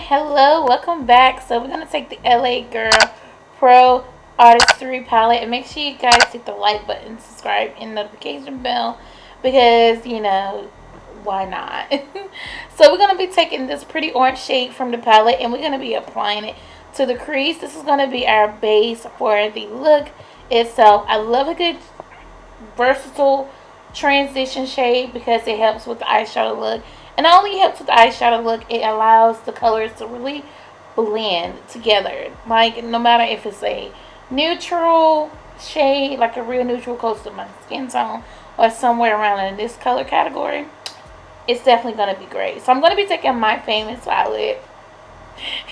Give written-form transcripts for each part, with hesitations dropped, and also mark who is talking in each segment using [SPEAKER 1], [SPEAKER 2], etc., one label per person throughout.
[SPEAKER 1] Hello, welcome back. So we're gonna take the LA Girl Pro Artistry palette, and make sure you guys hit the like button, subscribe, and notification bell, because why not? So we're gonna be taking this pretty orange shade from the palette, and we're gonna be applying it to the crease. This is gonna be our base for the look itself. I love a good versatile transition shade because it helps with the eyeshadow look. And not only helps with the eyeshadow look, it allows the colors to really blend together. Like, no matter if it's a neutral shade, like a real neutral close to my skin tone, or somewhere around in this color category, it's definitely going to be great. So I'm going to be taking my famous palette.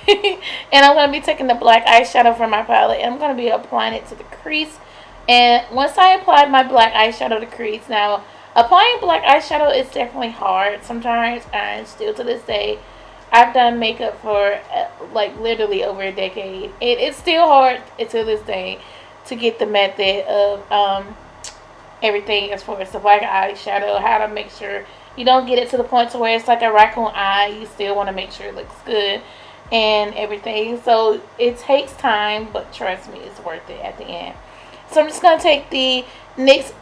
[SPEAKER 1] And I'm going to be taking the black eyeshadow from my palette, and I'm going to be applying it to the crease. And once I applied my black eyeshadow to crease, now applying black eyeshadow is definitely hard sometimes, and still to this day, I've done makeup for like literally over a decade. It's still hard to this day to get the method of everything as far as the black eyeshadow, how to make sure you don't get it to the point to where it's like a raccoon eye. You still want to make sure it looks good and everything. So it takes time, but trust me, it's worth it at the end. So I'm just going to take the NYX.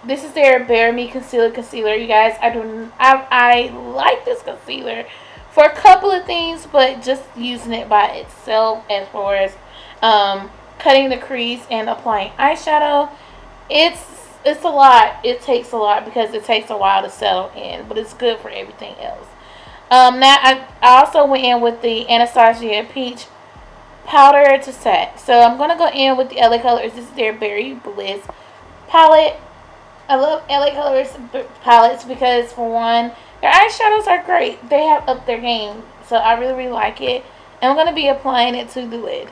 [SPEAKER 1] This is their Bare Me Concealer. You guys, I like this concealer for a couple of things, but just using it by itself as far as cutting the crease and applying eyeshadow, it's a lot. It takes a lot because it takes a while to settle in, but it's good for everything else. Now I also went in with the Anastasia Peach powder to set. So I'm going to go in with the LA Colors. This is their Berry Bliss palette. I love LA Colors palettes because, for one, their eyeshadows are great. They have upped their game. So I really, really like it. And I'm going to be applying it to the lid.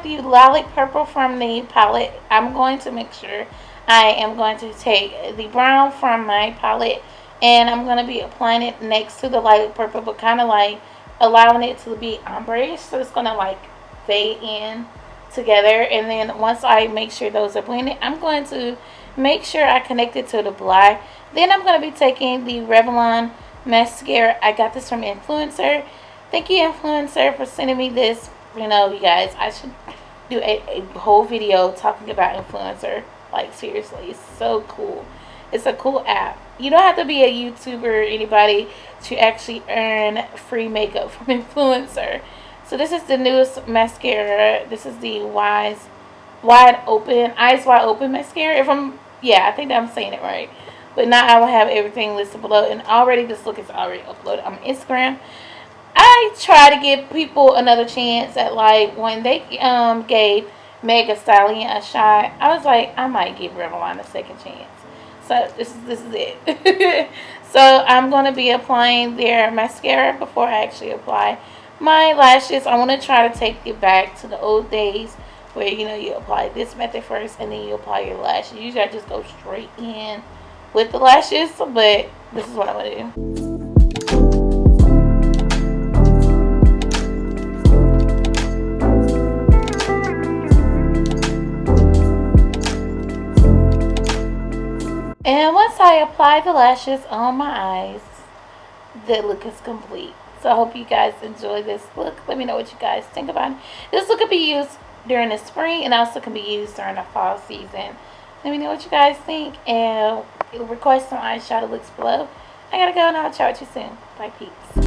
[SPEAKER 1] The Lilac Purple from the palette, I'm going to make sure I am going to take the brown from my palette, and I'm going to be applying it next to the Lilac Purple, but kind of like allowing it to be ombre, so it's going to like fade in together. And then once I make sure those are blended, I'm going to make sure I connect it to the black. Then I'm going to be taking the Revlon Mascara. I got this from Influencer. Thank you, Influencer, for sending me this. You guys, I should do a whole video talking about Influencer. Like, seriously, it's so cool. It's a cool app. You don't have to be a YouTuber or anybody to actually earn free makeup from Influencer. So this is the newest mascara. This is the Eyes Wide Open mascara. I think that I'm saying it right. But now I will have everything listed below, and already this look is already uploaded on Instagram. I try to give people another chance at, like, when they gave Meg Thee Stallion a shot, I was like, I might give Revlon a second chance. So this is it. So I'm going to be applying their mascara before I actually apply my lashes. I want to try to take it back to the old days where you apply this method first and then you apply your lashes. Usually I just go straight in with the lashes, but this is what I'm going to do. And once I apply the lashes on my eyes, the look is complete. So I hope you guys enjoy this look. Let me know what you guys think about it. This look could be used during the spring and also can be used during the fall season. Let me know what you guys think, and request some eyeshadow looks below. I gotta go, and I'll chat with you soon. Bye, peeps.